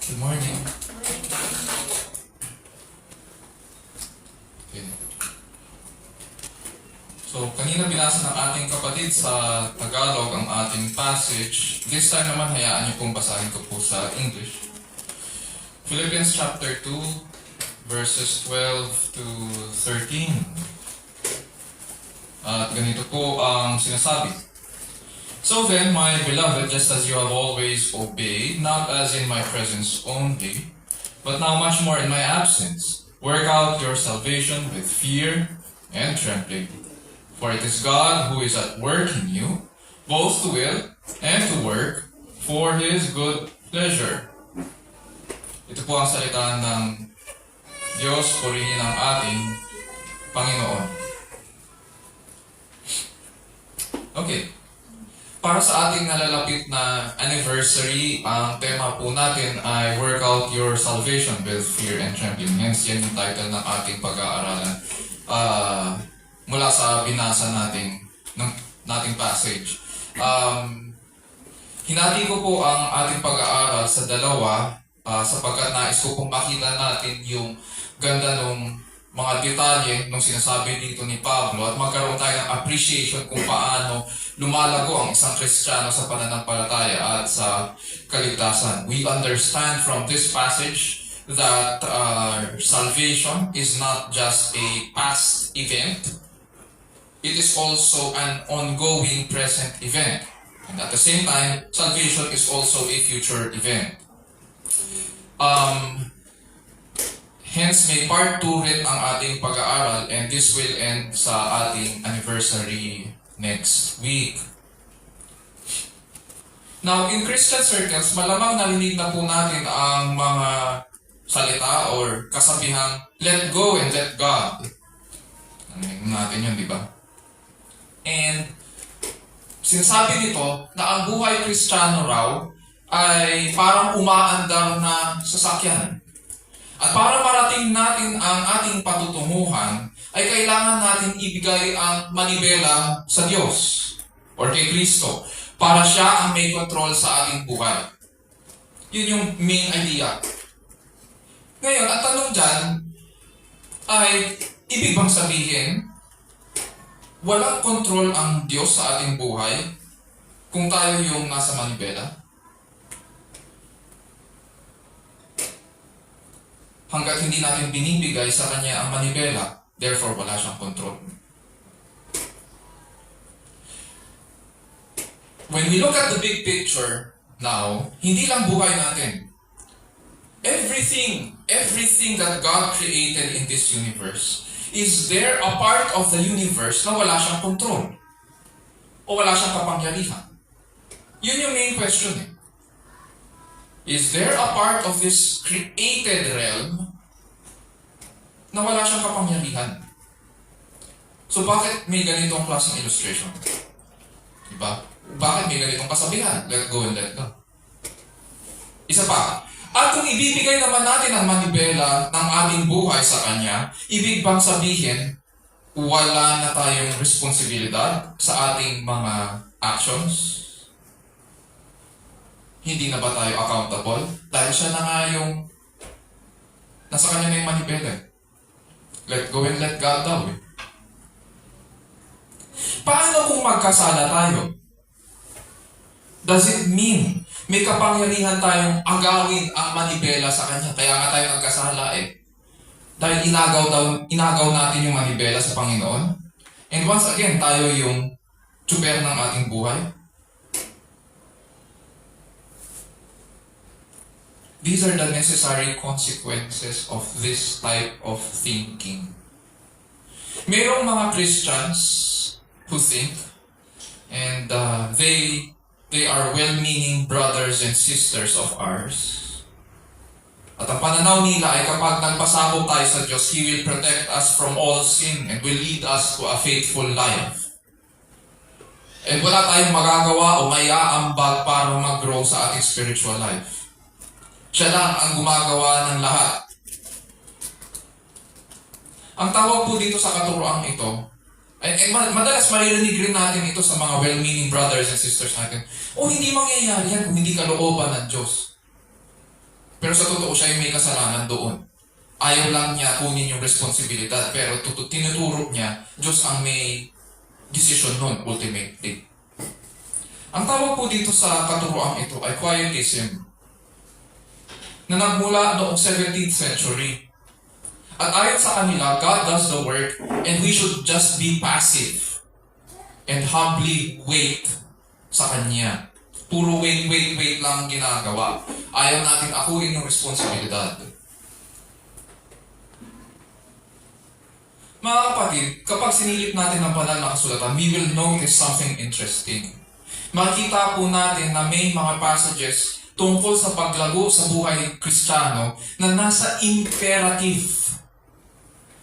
Good morning. Okay. So, kanina binasa ng ating kapatid sa Tagalog ang ating passage. This time naman, hayaan niyo pong basahin ko po sa English. Philippians chapter 2, verses 12 to 13. At ganito po ang sinasabi. So then, my beloved, just as you have always obeyed, not as in my presence only, but now much more in my absence, work out your salvation with fear and trembling. For it is God who is at work in you, both to will and to work for His good pleasure. Ito po ang salita ng Diyos, purihin ang ating Panginoon. Okay. Para sa ating nalalapit na anniversary, ang tema po natin ay Work Out Your Salvation with Fear and Trembling. Hence, yan yung title ng ating pag-aaralan mula sa binasa nating passage. Hinati ko po ang ating pag-aaral sa dalawa sapagkat nais ko pong makita natin yung ganda ng mga detalye nung sinasabi dito ni Pablo at magkaroon tayo ng appreciation kung paano lumalago ang isang Kristiyano sa pananampalataya at sa kaligtasan. We understand from this passage that salvation is not just a past event. It is also an ongoing present event. And at the same time, salvation is also a future event. Hence, may part 2 rin ang ating pag-aaral and this will end sa ating anniversary next week. Now, in Christian circles, malamang narinig na po natin ang mga salita or kasabihang, let go and let God. Narinig natin yun, di ba? And sinasabi nito na ang buhay Kristiyano raw ay parang umaandar na sasakyan. At para marating natin ang ating patutunguhan, ay kailangan natin ibigay ang manibela sa Diyos or kay Kristo para siya ang may control sa ating buhay. Yun yung main idea. Ngayon, ang tanong dyan ay, ibig bang sabihin, walang control ang Diyos sa ating buhay kung tayo yung nasa manibela? Hanggat hindi natin binibigay sa Kanya ang manibela, therefore wala siyang control. When we look at the big picture now, hindi lang buhay natin. Everything that God created in this universe, is there a part of the universe na wala siyang control? O wala siyang kapangyarihan? Yun yung main question eh. Is there a part of this created realm na wala siyang kapangyarihan? So bakit may ganitong klaseng illustration? Diba? Bakit may ganitong kasabihan? Let go and let go. Isa pa. At kung ibibigay naman natin ang manibela ng ating buhay sa Kanya, ibig bang sabihin, wala na tayong responsibilidad sa ating mga actions? Hindi na ba tayo accountable? Dahil siya na nga yung nasa Kanya na yung manibela. Let go and let God daw eh. Paano kung magkasala tayo? Does it mean may kapangyarihan tayong agawin ang manibela sa Kanya? Kaya nga tayo nagkasala eh. Dahil inagaw natin yung manibela sa Panginoon. And once again, tayo yung tsuper ng ating buhay. These are the necessary consequences of this type of thinking. Mayroong mga Christians who think, and they are well-meaning brothers and sisters of ours. At ang pananaw nila ay kapag nagpasabog tayo sa Diyos, He will protect us from all sin and will lead us to a faithful life. And wala tayong magagawa o maiaambag para mag-grow sa ating spiritual life. Siya lang ang gumagawa ng lahat. Ang tawag po dito sa katuroang ito, ay madalas maririnig rin natin ito sa mga well-meaning brothers and sisters natin, hindi mangyayari yan kung hindi kalooban ng Diyos. Pero sa totoo, siya yung may kasalanan doon. Ayaw lang niya kunin yung responsibilidad, pero tinuturo niya, Diyos ang may decision nun, ultimately. Ang tawag po dito sa katuroang ito ay quietism, na nagmula noong 17th century. At ayon sa kanila, God does the work and we should just be passive and humbly wait sa Kanya. Puro wait lang ginagawa. Ayaw natin akuin yung responsibilidad. Mga kapatid, kapag sinilip natin ang banal na kasulatan, we will notice something interesting. Makikita po natin na may mga passages tungkol sa paglago sa buhay Kristiyano na nasa imperative.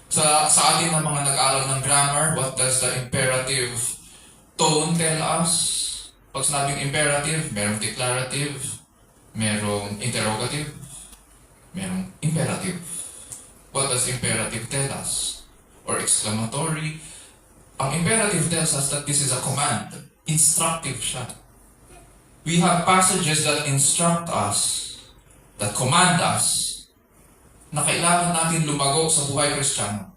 Sa atin na mga nag-aral ng grammar, what does the imperative tone tell us? Pag sinabing imperative, merong declarative, merong interrogative, merong imperative. What does imperative tell us? Or exclamatory? Ang imperative tells us that this is a command. Instructive siya. We have passages that instruct us, that command us, na kailangan natin lumago sa buhay Kristiyano.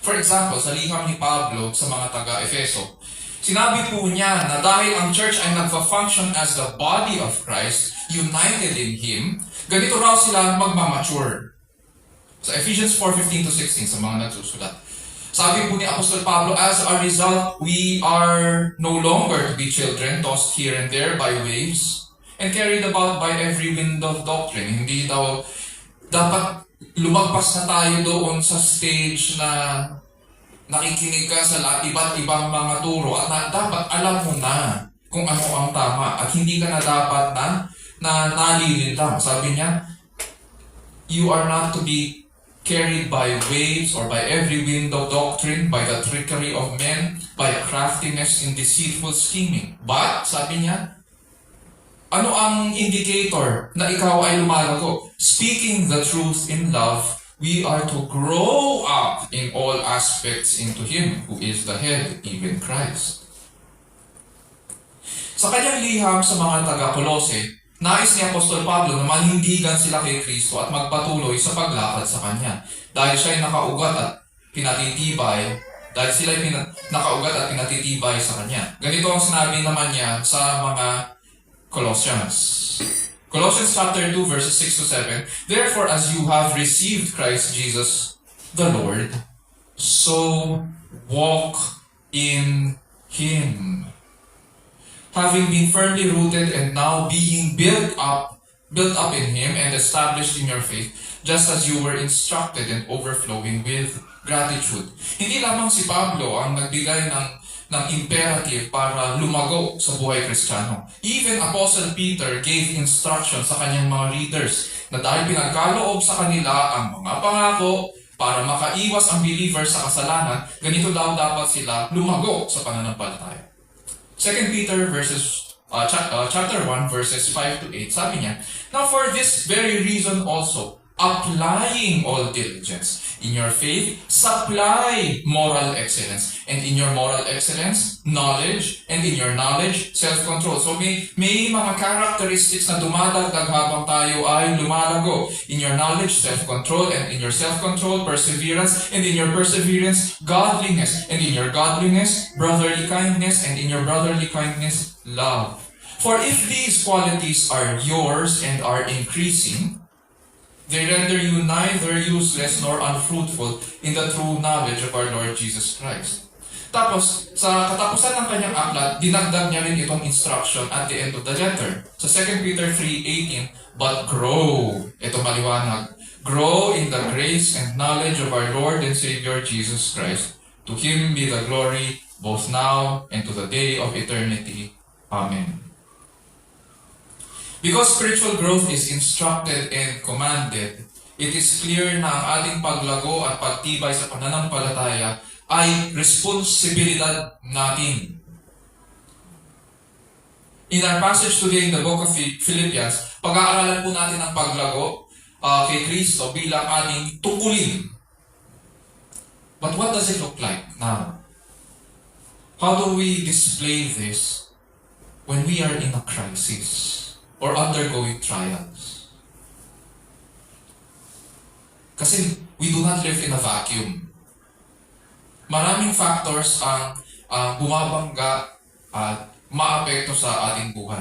For example, sa liham ni Pablo sa mga taga-Efeso, sinabi po niya na dahil ang church ay nagfa-function as the body of Christ, united in Him, ganito raw sila magmamature. Sa Ephesians 4:15-16, sa mga nagsusulat. Sabi po ni Apostol Pablo, as a result, we are no longer to be children, tossed here and there by waves, and carried about by every wind of doctrine. Hindi daw dapat lumagpas na tayo doon sa stage na nakikinig ka sa iba't ibang mga turo at dapat alam mo na kung ano ang tama at hindi ka na dapat na nalilintang. Sabi niya, you are not to be carried by waves or by every wind of doctrine, by the trickery of men, by craftiness in deceitful scheming. But, sabi niya, ano ang indicator na ikaw ay lumalago? Speaking the truth in love, we are to grow up in all aspects into Him who is the head, even Christ. Sa kanyang liham sa mga taga-Kolose, nais ni Apostol Pablo na manindigan sila kay Kristo at magpatuloy sa paglakad sa Kanya. Dahil siya ay nakaugat at pinatitibay, dahil sila ay nakaugat at pinatitibay sa Kanya. Ganito ang sinabi naman niya sa mga Colossians. Colossians chapter 2 verses 6-7, therefore as you have received Christ Jesus the Lord, so walk in Him. Having been firmly rooted and now being built up in Him and established in your faith, just as you were instructed and overflowing with gratitude. Hindi lamang si Pablo ang nagbigay ng imperative para lumago sa buhay Kristiyano. Even Apostle Peter gave instruction sa kanyang mga readers na dahil pinagkaloob sa kanila ang mga pangako para makaiwas ang believers sa kasalanan, ganito daw dapat sila lumago sa pananampalataya. 2 Peter chapter 1 verses 5-8, sabi niya, now for this very reason also, applying all diligence, in your faith, supply moral excellence, and in your moral excellence, knowledge, and in your knowledge, self-control. So may mga characteristics na dumadagdag habang tayo ay lumalago. In your knowledge, self-control, and in your self-control, perseverance, and in your perseverance, godliness, and in your godliness, brotherly kindness, and in your brotherly kindness, love. For if these qualities are yours and are increasing, they render you neither useless nor unfruitful in the true knowledge of our Lord Jesus Christ. Tapos, sa katapusan ng kanyang aklat, dinagdag niya rin itong instruction at the end of the letter. Sa 2 Peter 3:18, but grow, ito maliwanag, grow in the grace and knowledge of our Lord and Savior Jesus Christ. To Him be the glory both now and to the day of eternity. Amen. Because spiritual growth is instructed and commanded, it is clear na ang ating paglago at pagtibay sa pananampalataya ay responsibilidad natin. In our passage today in the book of Philippians, pag-aaralan po natin ang paglago kay Kristo bilang ating tungkulin. But what does it look like now? How do we display this when we are in a crisis or undergoing trials? Kasi we do not live in a vacuum. Maraming factors ang bumabangga at maapekto sa ating buhay.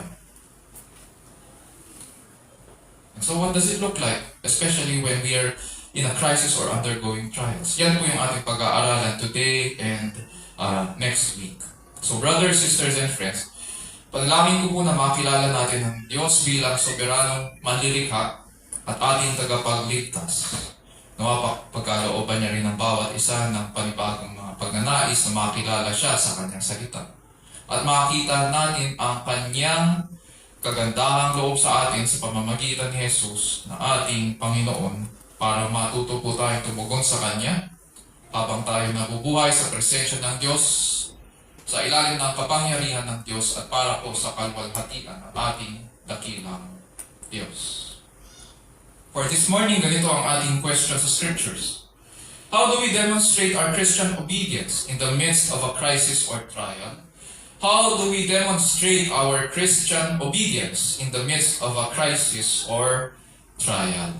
And so what does it look like? Especially when we are in a crisis or undergoing trials. Yan po yung ating pag-aaralan today and next week. So brothers, sisters, and friends, panalangin ko po na makilala natin ang Diyos bilang soberanong manlilikha at ating tagapagligtas. Nawa pagkalooban niya rin ang bawat isa ng panibagong mga pagnanais na makilala siya sa kanyang salita. At makita natin ang kanyang kagandahang loob sa atin sa pamamagitan ni Jesus na ating Panginoon para matuto po tayong tumugon sa Kanya habang tayo nabubuhay sa presensya ng Diyos sa ilalim ng kapangyarihan ng Diyos at para po sa kalwalhatian ng ating dakilang Diyos. For this morning, ganito ang ating question sa Scriptures. How do we demonstrate our Christian obedience in the midst of a crisis or trial? How do we demonstrate our Christian obedience in the midst of a crisis or trial?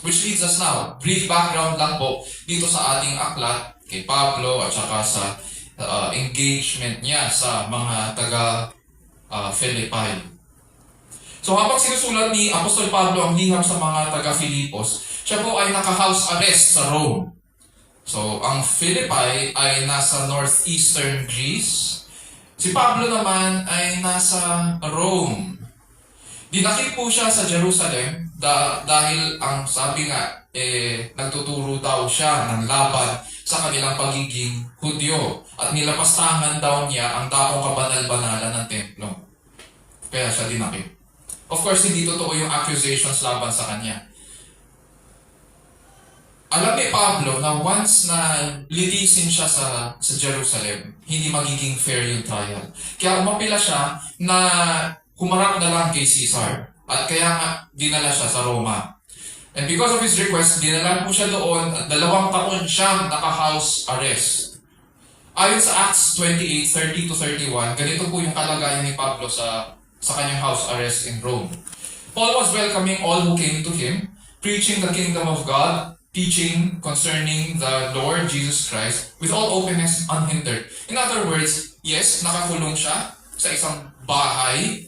Which leads us now, brief background lang po dito sa ating aklat kay Pablo at saka sa engagement niya sa mga taga-Philippi. So habang sinusulat ni Apostol Pablo ang liham sa mga taga-Filipos, siya po ay naka-house arrest sa Rome. So ang Philippi ay nasa northeastern Greece. Si Pablo naman ay nasa Rome. Dinakip po siya sa Jerusalem dahil ang sabi nga, nagtuturo daw siya ng laban sa kanilang pagiging Hudyo at nilapastangan daw niya ang daong kabanal-banalan ng templo. Kaya siya dinakip. Of course, hindi totoo yung accusations laban sa kanya. Alam ni Pablo na once na litisin siya sa Jerusalem, hindi magiging fair yung trial. Kaya umapila siya na humarap na lang kay Caesar. At kaya nga, dinala siya sa Roma. And because of his request, dinala po siya doon at 2 taon siyang naka-house arrest. Ayon sa Acts 28:30-31, ganito po yung kalagayan ni Pablo sa kanyang house arrest in Rome. Paul was welcoming all who came to him, preaching the kingdom of God, teaching concerning the Lord Jesus Christ with all openness unhindered. In other words, yes, nakakulong siya sa isang bahay,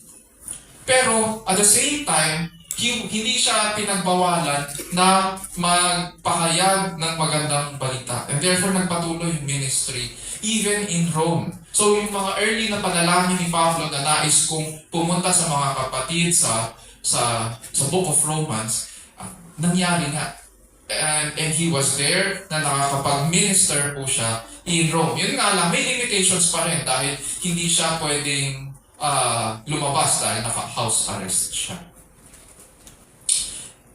pero at the same time, hindi siya pinagbawalan na magpahayag ng magandang balita. And therefore, nagpatuloy yung ministry even in Rome. So yung mga early na panalangin ni Pablo na nais kong pumunta sa mga kapatid sa Book of Romans, nangyari nga. And he was there na nakakapag-minister po siya in Rome. Yun nga lang, may limitations pa rin dahil hindi siya pwedeng lumabas dahil naka-house arrest siya.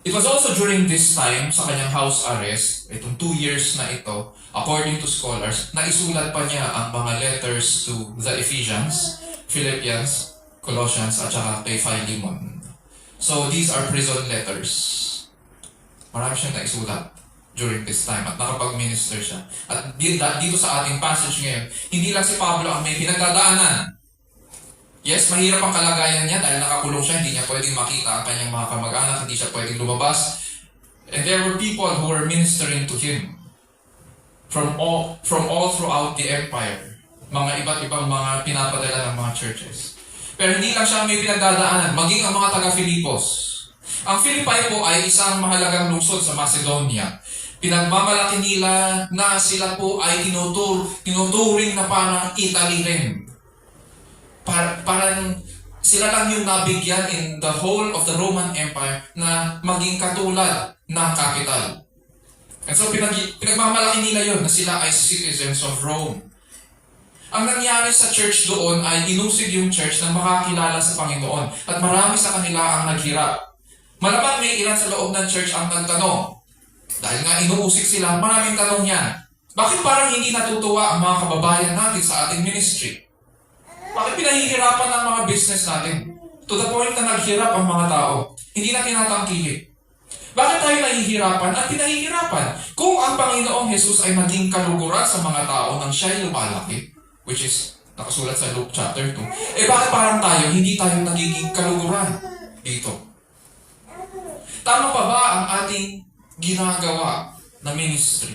It was also during this time, sa kanyang house arrest, itong 2 years na ito, according to scholars, naisulat pa niya ang mga letters to the Ephesians, Philippians, Colossians, at saka kay Philemon. So these are prison letters. Marami siyang naisulat during this time at nakapag-minister siya. At dito sa ating passage ngayon, hindi lang si Pablo ang may pinagdadaanan. Yes, mahirap ang kalagayan niya dahil nakakulong siya, hindi niya pwedeng makita ang kanyang mga kamag-anak, hindi siya pwedeng lumabas. And there were people who were ministering to him from all throughout the empire. Mga iba't ibang mga pinapadala ng mga churches. Pero hindi lang siya may pinagdadaanan, maging ang mga taga-Filipos. Ang Philippi po ay isang mahalagang lungsod sa Macedonia. Pinagmamalaki nila na sila po ay tinuturing na parang Italy rin. Parang sila lang yung nabigyan in the whole of the Roman Empire na maging katulad ng capital. And so pinagmamalaki nila yun na sila ay citizens of Rome. Ang nangyari sa church doon ay inusig yung church na makakilala sa Panginoon at marami sa kanila ang naghirap. Malamang may ilan sa loob ng church ang nagtanong. Dahil nga inuusig sila, maraming tanong yan. Bakit parang hindi natutuwa ang mga kababayan natin sa ating ministry? Bakit pinahihirapan ang mga business natin? To the point na naghirap ang mga tao. Hindi na tinatangkilik. Bakit tayo nahihirapan at pinahihirapan? Kung ang Panginoong Jesus ay naging kaluguran sa mga tao nang siya'y lumalaki, which is nakasulat sa Luke chapter 2, bakit parang tayo, hindi tayo nagiging kaluguran dito? Tama pa ba ang ating ginagawa na ministry.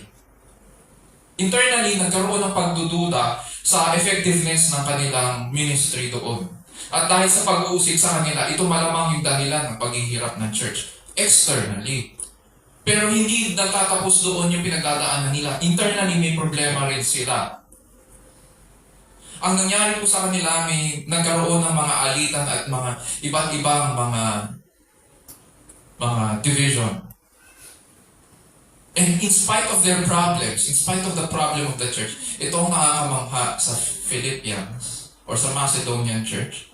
Internally, nagkaroon ng pagdududa sa effectiveness ng kanilang ministry doon. At dahil sa pag-uusig sa kanila, ito malamang yung dahilan ng paghihirap ng church. Externally. Pero hindi natatapos doon yung pinagdadaanan nila. Internally, may problema rin sila. Ang nangyari po sa kanila, may nagkaroon ng mga alitan at mga iba't ibang mga division. And in spite of their problems, in spite of the problem of the church, itong nakakamangha sa Philippians or sa Macedonian church,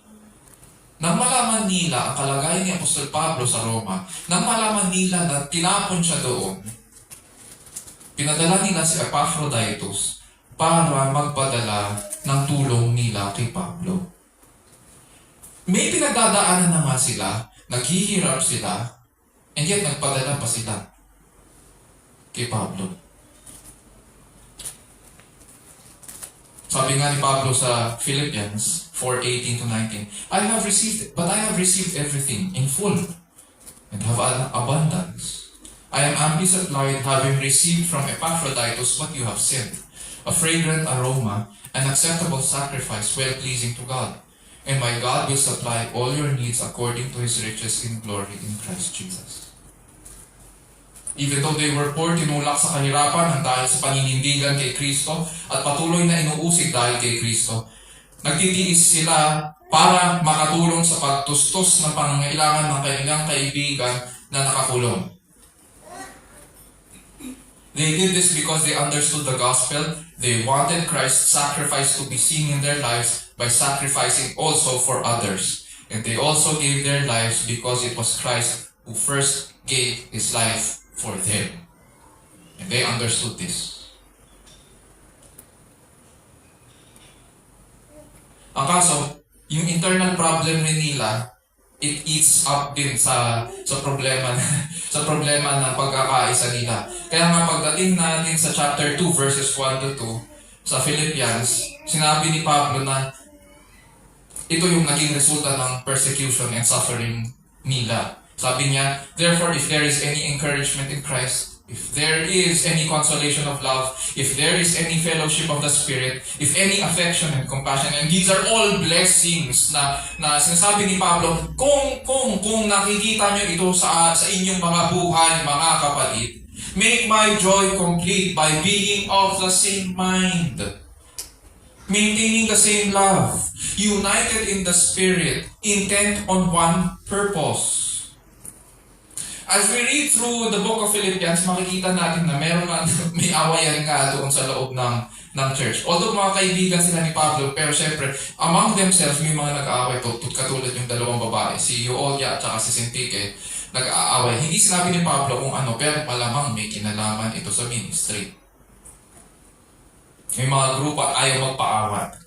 nang malaman nila ang kalagayan ni Apostol Pablo sa Roma, nang malaman nila na tinapon siya doon, pinadala nila si Epaphroditus para magpadala ng tulong nila kay Pablo. May pinagdadaanan na nga sila, naghihirap sila, and yet nagpadala pa sila kay Pablo. Sabi nga ni Pablo sa Philippians 4:18-19, I have received everything in full and have an abundance. I am amply supplied, having received from Epaphroditus what you have sent, a fragrant aroma, an acceptable sacrifice, well-pleasing to God. And my God will supply all your needs according to His riches in glory in Christ Jesus. Even though they were poor, tinulak sa kahirapan ng dahil sa paninindigan kay Kristo at patuloy na inuusig dahil kay Kristo. Nagtitiis sila para makatulong sa pagtustos ng pangangailangan ng kanilang kaibigan na nakakulong. They did this because they understood the gospel. They wanted Christ's sacrifice to be seen in their lives by sacrificing also for others. And they also gave their lives because it was Christ who first gave His life for them. And they understood this. Ang kaso, yung internal problem rin nila, it eats up din sa problema ng pagkakaisa nila. Kaya nga pagdating natin sa chapter 2 verses 1-2 sa Philippians, sinabi ni Pablo na ito yung naging resulta ng persecution and suffering nila. Sabi niya, therefore, if there is any encouragement in Christ, if there is any consolation of love, if there is any fellowship of the Spirit, if any affection and compassion, and these are all blessings na sinasabi ni Pablo, kung nakikita niyo ito sa inyong mga buhay, mga kapatid, make my joy complete by being of the same mind, maintaining the same love, united in the Spirit, intent on one purpose. As we read through the book of Philippians, makikita natin na may awayan nga doon sa loob ng church. Although mga kaibigan sila ni Pablo, pero syempre, among themselves, may mga nag-aaway katulad yung dalawang babae, si Euodia at saka si Syntyche, nag-aaway. Hindi sinabi ni Pablo kung ano, pero malamang may kinalaman ito sa ministry. May mga grupo at ayaw magpaawat.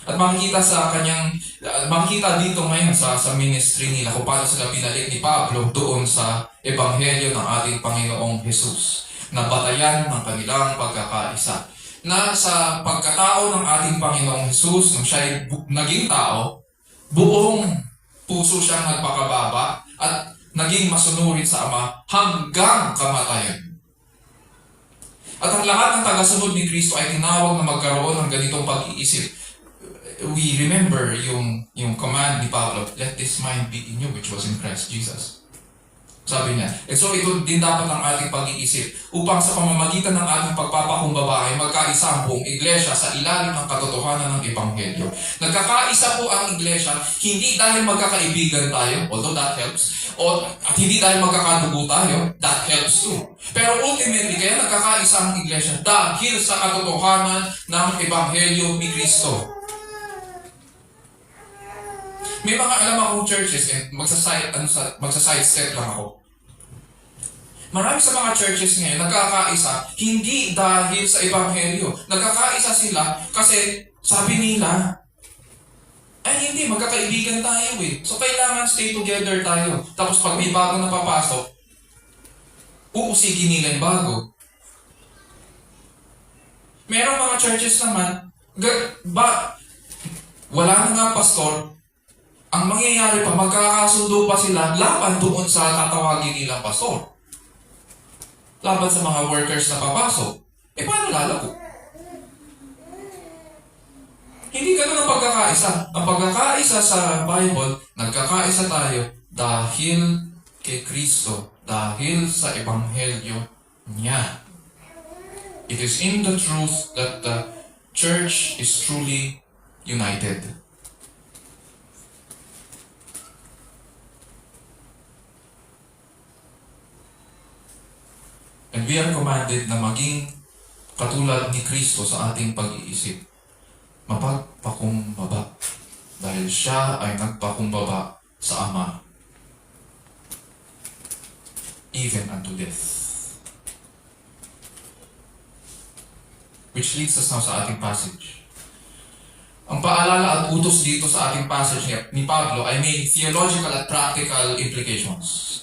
At makikita dito ngayon sa ministry nila kung paano sila pinalik ni Pablo doon sa Ebanghelyo ng ating Panginoong Jesus na batayan ng kanilang pagkakaisa. Na sa pagkatao ng ating Panginoong Jesus, nung siya naging tao, buong puso siyang nagpakababa at naging masunurin sa Ama hanggang kamatayan. At ang lahat ng tagasunod ni Kristo ay tinawag na magkaroon ng ganitong pag-iisip. We remember yung command ni Pablo, let this mind be in you which was in Christ Jesus. Sabi niya. And so ito din dapat ang ating pag-iisip upang sa pamamagitan ng ating pagpapakumbaba ay magkaisa ang buong iglesia sa ilalim ng katotohanan ng Ebanghelyo. Nagkakaisa po ang iglesia hindi dahil magkakaibigan tayo, although that helps, at hindi dahil magkakadugo tayo, that helps too. Pero ultimately, kaya nagkakaisa ang iglesia dahil sa katotohanan ng Ebanghelyo ni Kristo. May mga alam akong churches, and magsaside step lang ako. Marami sa mga churches ngayon, nagkakaisa, hindi dahil sa Ebanghelyo. Nagkakaisa sila kasi sabi nila, ay hindi, magkakaibigan tayo eh. So kailangan stay together tayo. Tapos pag may bago na papasok, uusigin nila yung bago. Merong mga churches naman, wala na nga pastor, Ang mangyayari pa, magkakasundo pa sila laban doon sa tatawagin nilang pastor. Laban sa mga workers na papasok. Paano lalago? Hindi ganun ang pagkakaisa. Ang pagkakaisa sa Bible, nagkakaisa tayo dahil kay Kristo, dahil sa Ebanghelyo niya. It is in the truth that the church is truly united. And we are commanded na maging katulad ni Kristo sa ating pag-iisip. Mapagpakumbaba. Dahil siya ay nagpakumbaba sa Ama. Even unto death. Which leads us now sa ating passage. Ang paalala at utos dito sa ating passage ni Pablo ay may theological at practical implications.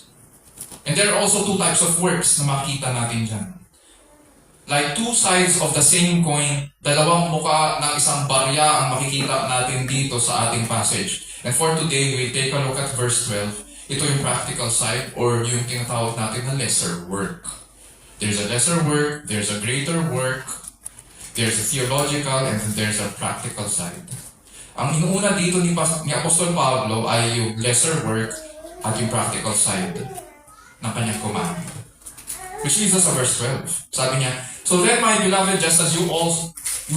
And there are also two types of works na makita natin dyan. Like two sides of the same coin, dalawang muka ng isang barya ang makikita natin dito sa ating passage. And for today, we'll take a look at verse 12. Ito yung practical side or yung tinatawag natin na lesser work. There's a lesser work, there's a greater work, there's a theological, and there's a practical side. Ang inuuna dito ni Apostol Pablo ay yung lesser work at yung practical side ng kanyang command. Which leads us to verse 12. Sabi niya, "So then, my beloved, just as you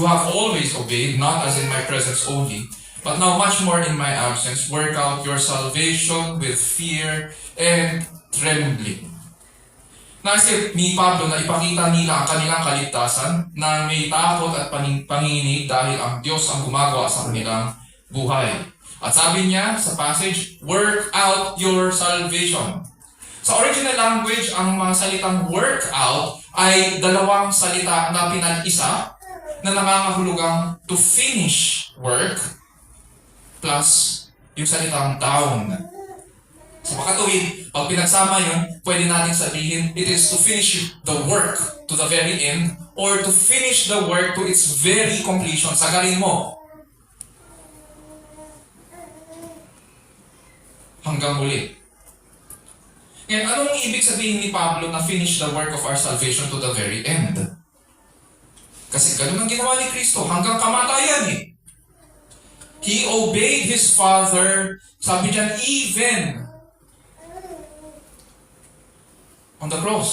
have always obeyed, not as in my presence only, but now much more in my absence, work out your salvation with fear and trembling." Naisip ni Pablo na ipakita nila ang kanilang kaligtasan na may takot at panginginig dahil ang Diyos ang gumagawa sa kanilang buhay. At sabi niya sa passage, work out your salvation. Sa original language, ang mga salitang work out ay dalawang salita na pinag-isa na nangangahulugang to finish work plus yung salitang down. Sa makatuwid, pag pinagsama yun, pwede natin sabihin, it is to finish the work to the very end or to finish the work to its very completion. Sagarin mo. Hanggang muli. Ngayon, anong ibig sabihin ni Pablo na finish the work of our salvation to the very end? Kasi ganun ang ginawa ni Kristo hanggang kamatayan eh. He obeyed His Father, sabi diyan, even on the cross.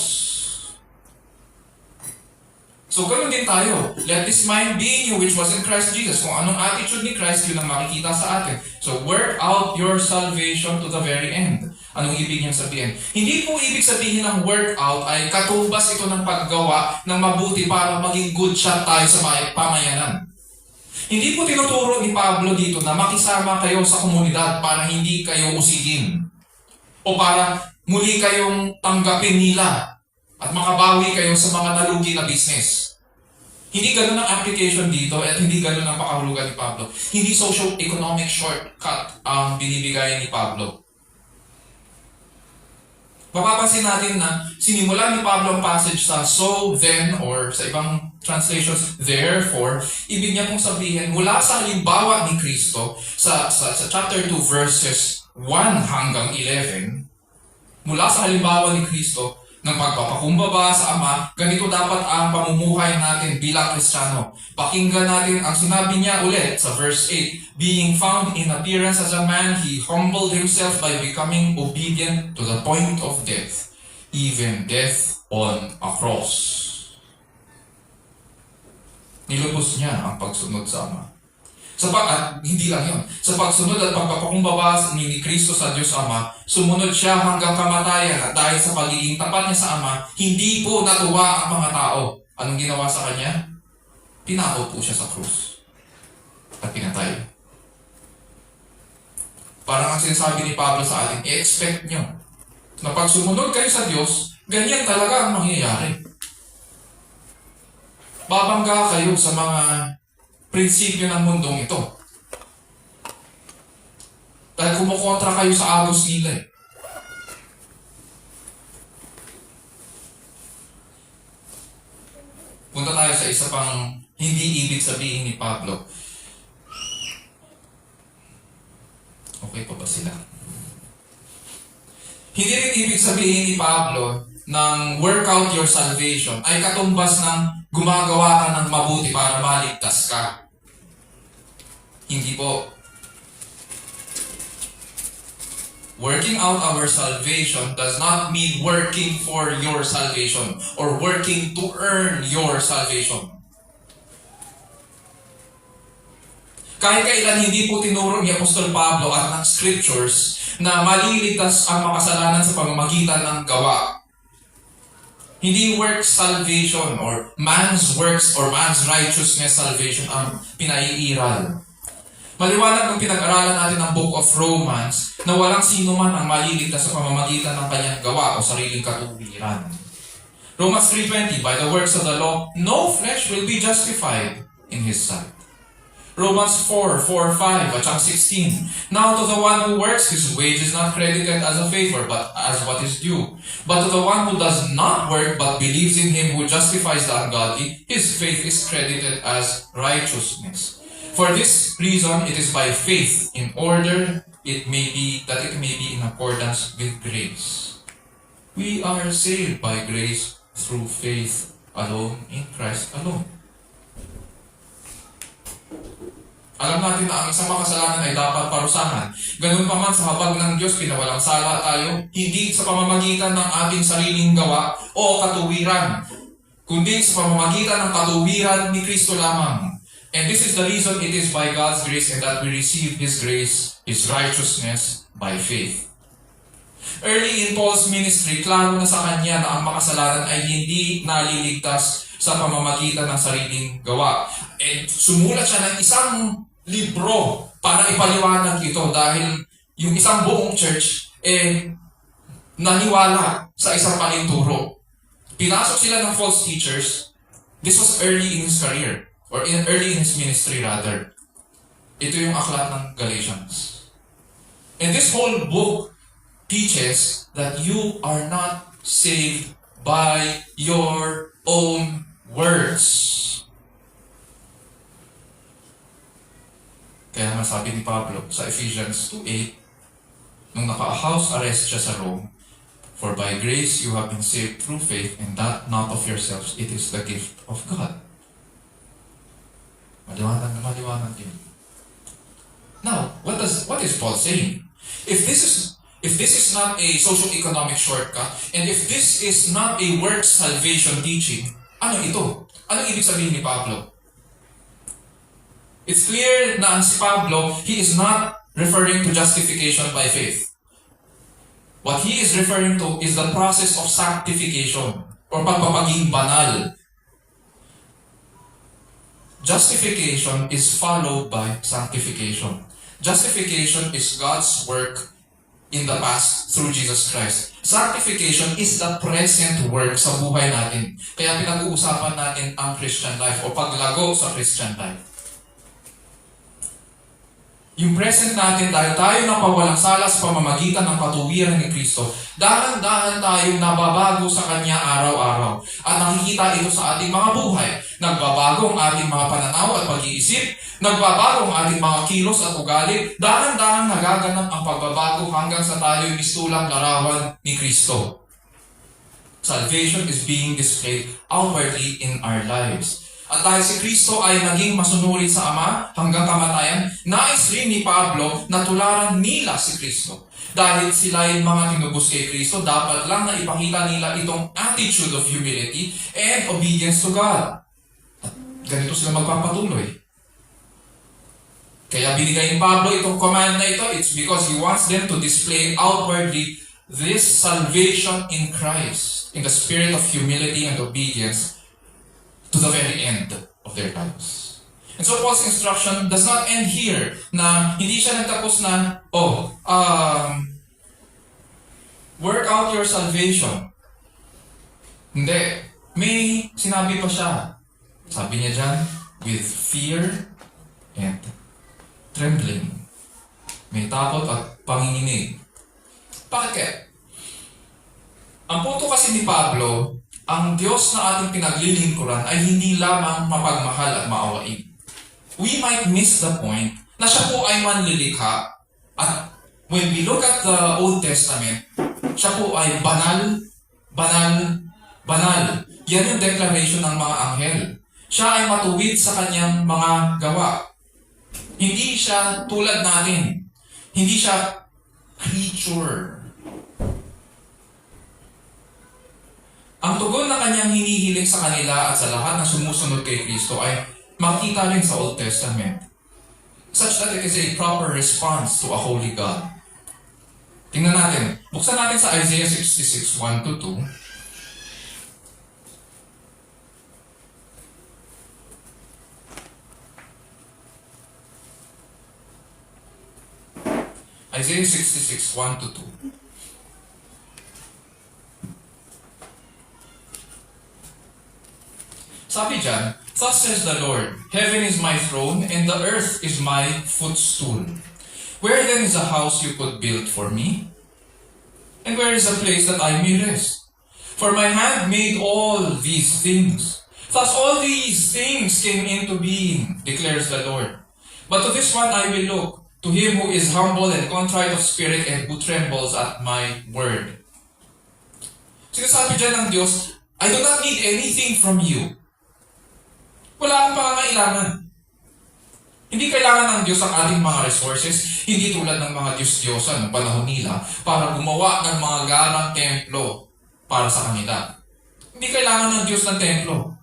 So, ganun din tayo. Let this mind be in you which was in Christ Jesus. Kung anong attitude ni Christ, yun ang makikita sa atin. So, work out your salvation to the very end. Anong ibig niyang sabihin? Hindi po ibig sabihin ng work out ay katumbas ito ng paggawa ng mabuti para maging good shot tayo sa pamayanan. Hindi po tinuturo ni Pablo dito na makisama kayo sa komunidad para hindi kayo usigin. O para muli kayong tanggapin nila at makabawi kayo sa mga nalugi na business. Hindi ganun ang application dito at hindi ganun ang pakahulugan ni Pablo. Hindi social-economic shortcut ang binibigay ni Pablo. Mapapansin natin na sinimulan ni Pablo ang passage sa so, then, or sa ibang translations, therefore, ibig niya pong sabihin, mula sa halimbawa ni Kristo, sa chapter 2, verses 1 hanggang 11, mula sa halimbawa ni Kristo, ng pagpapakumbaba sa Ama, ganito dapat ang pamumuhay natin bilang Kristiyano. Pakinggan natin ang sinabi niya ulit sa verse 8, being found in appearance as a man, He humbled Himself by becoming obedient to the point of death, even death on a cross. Nilubos niya ang pagsunod sa Ama. Hindi lang yun. Sa pagsunod at pagpapakumbaba ni Kristo sa Diyos Ama, sumunod siya hanggang kamatayan at dahil sa pagiging tapat niya sa Ama, hindi po natuwa ang mga tao. Anong ginawa sa kanya? Pinako po siya sa krus at pinatay. Parang ang sinasabi ni Pablo sa atin, i-expect nyo na pag sumunod kayo sa Diyos, ganyan talaga ang mangyayari. Babangga kayo sa mga prinsipyo ng mundong ito. Dahil kumukontra kayo sa agos nila eh. Punta tayo sa isa pang hindi ibig sabihin ni Pablo. Okay. Okay pa ba sila? Hindi rin ibig sabihin ni Pablo ng work out your salvation ay katumbas ng gumagawa ka ng mabuti para maligtas ka. Hindi po. Working out our salvation does not mean working for your salvation or working to earn your salvation. Kahit kailan hindi po tinuro ni Apostol Pablo at ng scriptures na maliligtas ang makasalanan sa pamamagitan ng gawa. Hindi works salvation or man's works or man's righteousness salvation ang pinaiiral. Maliwanag ang pinag-aralan natin ng Book of Romans na walang sino man ang maliligtas sa pamamagitan ng kanyang gawa o sariling katuwiran. Romans 3:20, by the works of the law, no flesh will be justified in his sight. Romans 4:5 at 16. Now to the one who works, his wage is not credited as a favor, but as what is due. But to the one who does not work, but believes in him who justifies the ungodly, his faith is credited as righteousness. For this reason, it is by faith, in order it may be in accordance with grace. We are saved by grace through faith alone, in Christ alone. Alam natin na ang isang makasalanan ay dapat parusahan. Ganun pa man sa habag ng Diyos, pinawalang sala tayo, hindi sa pamamagitan ng ating sariling gawa o katuwiran, kundi sa pamamagitan ng katuwiran ni Kristo lamang. And this is the reason it is by God's grace and that we receive His grace, His righteousness, by faith. Early in Paul's ministry, klaro na sa kanya na ang makasalanan ay hindi naliligtas sa pamamagitan ng sariling gawa. And sumulat siya ng isang libro para ipaliwanag ito dahil yung isang buong church naniwala sa isang panituro. Pinasok sila ng false teachers. This was early in his career or early in his ministry rather. Ito yung aklat ng Galatians. And this whole book teaches that you are not saved by your own words. Kaya nga sabi ni Pablo sa Ephesians 2:8, nung naka-house arrest siya sa Rome, for by grace you have been saved through faith, and that not of yourselves, it is the gift of God. Maliwanag na maliwanag yun. Now, what is Paul saying? If this is not a socio-economic shortcut, and if this is not a works salvation teaching, ano ito? Ano ibig sabihin ni Pablo? It's clear na si Pablo, he is not referring to justification by faith. What he is referring to is the process of sanctification or pagpapaging banal. Justification is followed by sanctification. Justification is God's work in the past through Jesus Christ. Sanctification is the present work sa buhay natin. Kaya pinag-uusapan natin ang Christian life o paglago sa Christian life. Yung present natin, dahil tayo napawalang sala sa pamamagitan ng katuwiran ni Kristo, dahan-dahan tayong nababago sa Kanya araw-araw. At nakikita ito sa ating mga buhay. Nagbabago ang ating mga pananaw at pag-iisip, nagbabago ang ating mga kilos at ugali, dahan-dahan nagaganap ang pagbabago hanggang sa tayo'y mistulang larawan ni Kristo. Salvation is being displayed outwardly in our lives. At dahil si Kristo ay naging masunurin sa Ama hanggang kamatayan, nais rin ni Pablo na tularan nila si Kristo. Dahil sila ay mga tinubos kay Kristo, dapat lang na ipakita nila itong attitude of humility and obedience to God. At ganito sila magpapatuloy. Kaya binigay ni Pablo itong command na ito, it's because he wants them to display outwardly this salvation in Christ, in the spirit of humility and obedience, to the very end of their lives. And so Paul's instruction does not end here, na hindi siya nagtapos na, work out your salvation. Hindi. May sinabi pa siya. Sabi niya dyan, with fear and trembling. May takot at panginginig. Bakit kaya? Ang punto kasi ni Pablo, ang Diyos na ating pinaglilingkuran ay hindi lamang mapagmahal at maawain. We might miss the point na siya po ay manlilikha at When we look at the Old Testament, siya po ay banal, banal, banal. Yan yung declaration ng mga anghel. Siya ay matuwid sa kanyang mga gawa. Hindi siya tulad natin. Hindi siya creature. Ang tugon na kanyang hinihiling sa kanila at sa lahat na sumusunod kay Kristo ay makita rin sa Old Testament, such that it is a proper response to a holy God. Tingnan natin. Buksan natin sa Isaiah 66, 1-2. Isaiah 66, 1-2. Sabi dyan, "Thus says the Lord, Heaven is my throne, and the earth is my footstool. Where then is a house you could build for me? And where is a place that I may rest? For my hand made all these things. Thus all these things came into being, declares the Lord. But to this one I will look, to him who is humble and contrite of spirit and who trembles at my word." Sinasabi dyan ng Diyos, I do not need anything from you. Wala akong pangangailangan. Hindi kailangan ng Diyos ang ating mga resources, hindi tulad ng mga Diyos-Diyosan ng panahon nila para gumawa ng mga garang templo para sa kanila. Hindi kailangan ng Diyos ng templo.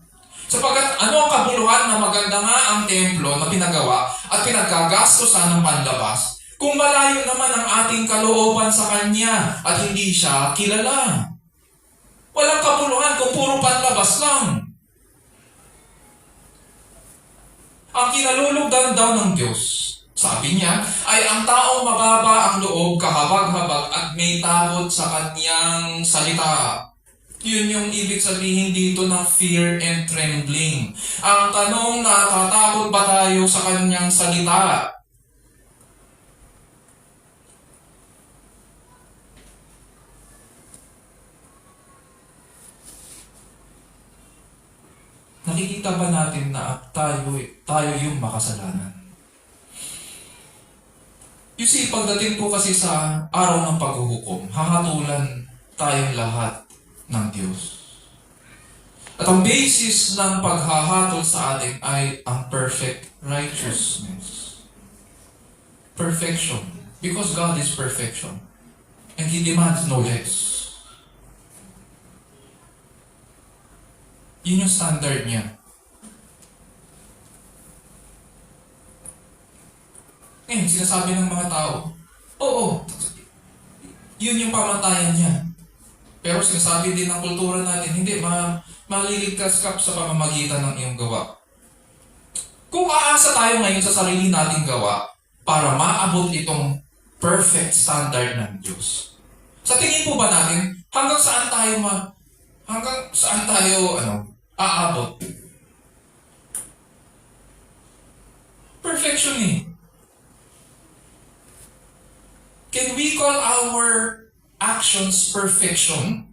Sapagkat ano ang kabuluhan na maganda nga ang templo na pinagawa at pinagkagastosan ng panlabas kung malayo naman ang ating kalooban sa Kanya at hindi siya kilala. Walang kabuluhan kung puro panlabas lang. Ang kinalulugdan daw ng Diyos, sabi niya, ay ang taong mababa ang loob, kahabag-habag at may takot sa Kanyang salita. Yun yung ibig sabihin dito ng fear and trembling. Ang tanong, natatakot ba tayo sa Kanyang salita? Nakikita ba natin na tayo yung makasalanan? You see, pagdating po kasi sa araw ng paghuhukom, hahatulan tayong lahat ng Diyos. At ang basis ng paghahatol sa atin ay ang perfect righteousness. Perfection. Because God is perfection. And He demands no less. Yun yung standard niya. Ngayon, sinasabi ng mga tao, oo, yun yung pamantayan niya. Pero sinasabi din ng kultura natin, hindi, maliligtas ka sa pamamagitan ng iyong gawa. Kung aasa tayo ngayon sa sarili nating gawa para maabot itong perfect standard ng Diyos, sa tingin po ba natin, hanggang saan tayo aabot? Perfection eh. Can we call our actions perfection?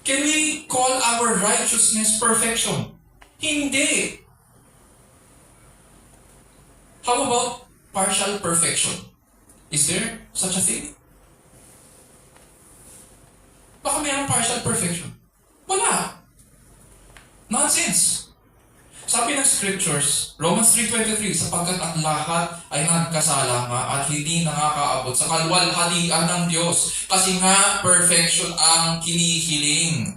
Can we call our righteousness perfection? Hindi. How about partial perfection? Is there such a thing? Baka mayroong partial perfection. Wala. Nonsense. Sabi ng scriptures, Romans 3:23, sapagkat ang lahat ay nagkasala nga at hindi nakakaabot sa kalwalhatian ng Diyos. Kasi nga, perfection ang kinihiling.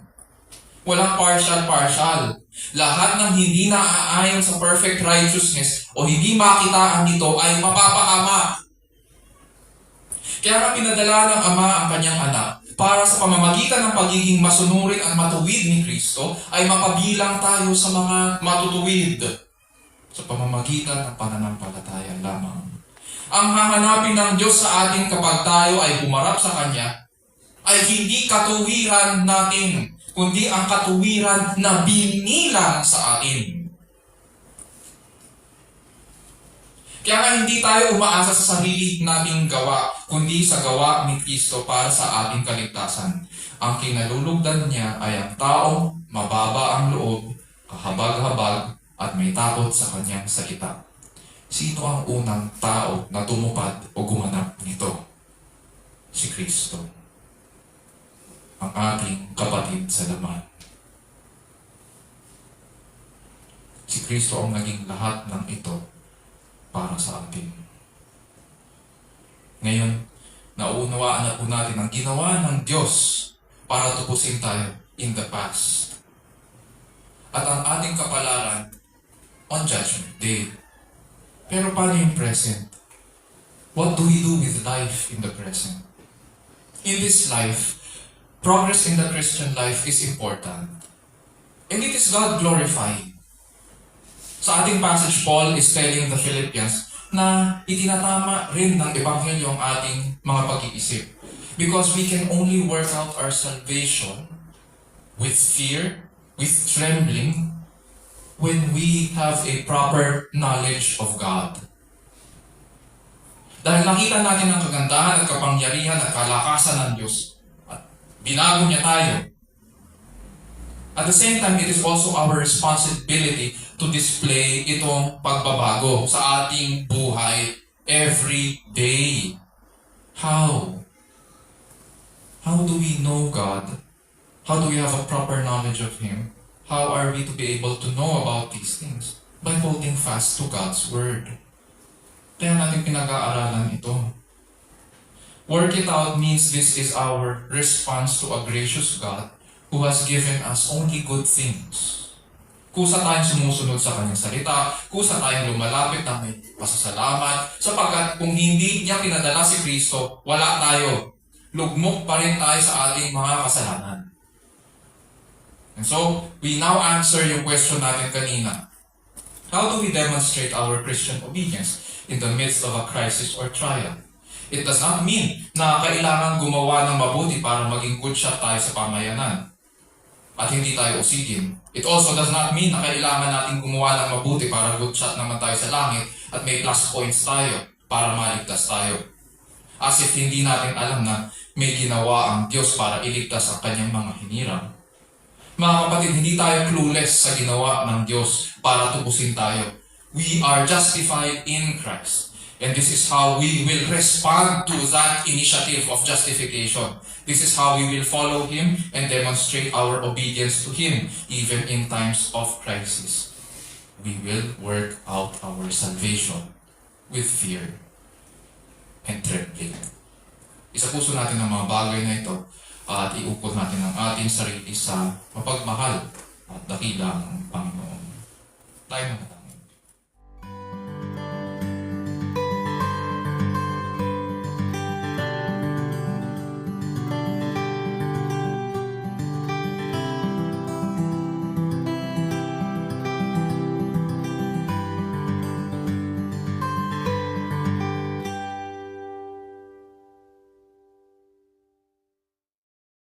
Walang partial. Lahat ng hindi naaayon sa perfect righteousness o hindi makitaan nito ay mapapahama. Kaya nga pinadala ng Ama ang kanyang anak para sa pamamagitan ng pagiging masunurin at matuwid ni Kristo ay mapabilang tayo sa mga matutuwid sa pamamagitan ng pananampalataya lamang. Ang hahanapin ng Diyos sa atin kapag tayo ay humarap sa Kanya ay hindi katuwiran natin, kundi ang katuwiran na binilang sa atin. Kaya nga hindi tayo umaasa sa sarili nating gawa, kundi sa gawa ni Kristo para sa ating kaligtasan. Ang kinalulugdan niya ay ang taong mababa ang loob, kahabag-habag, at may takot sa kanyang salita. Sino ang unang tao na tumupad o gumanap nito? si Kristo, ang ating kapatid sa laman. Si Kristo ang naging lahat ng ito para sa atin. Ngayon, nauunawaan na po natin ang ginawa ng Diyos para tupusin tayo in the past. At ang ating kapalaran on Judgment Day. Pero paano yung present? What do we do with life in the present? In this life, progress in the Christian life is important. And it is God glorifying. Sa ating passage, Paul is telling the Philippians na itinatama rin ng Ebanghelyo ang ating mga pag-iisip. Because we can only work out our salvation with fear, with trembling, when we have a proper knowledge of God. Dahil nakita natin ang kagandahan at kapangyarihan at kalakasan ng Diyos. At binago niya tayo. At the same time, it is also our responsibility to display itong pagbabago sa ating buhay every day. How? How do we know God? How do we have a proper knowledge of Him? How are we to be able to know about these things? By holding fast to God's Word. Kaya natin pinag-aaralan ito. Work it out means this is our response to a gracious God who has given us only good things. Kusa tayong sumusunod sa Kanyang salita, kusa tayong lumalapit na may pasasalamat, sapagkat kung hindi niya pinadala si Kristo, wala tayo. Lugmok pa rin tayo sa ating mga kasalanan. And so, we now answer yung question natin kanina. How do we demonstrate our Christian obedience in the midst of a crisis or trial? It does not mean na kailangan gumawa ng mabuti para maging good shot tayo sa pamayanan at hindi tayo usigin. It also does not mean na kailangan natin gumawa ng mabuti para good shot naman tayo sa langit at may plus points tayo para maligtas tayo. As if hindi natin alam na may ginawa ang Diyos para iligtas ang kanyang mga hinirang. Mga kapatid, hindi tayo clueless sa ginawa ng Diyos para tubusin tayo. We are justified in Christ. And this is how we will respond to that initiative of justification. This is how we will follow Him and demonstrate our obedience to Him, even in times of crisis. We will work out our salvation with fear and trembling. Isapuso natin ang mga bagay na ito at iukol natin ang ating sarili sa mapagmahal at dakilang Panginoon. Tayo na.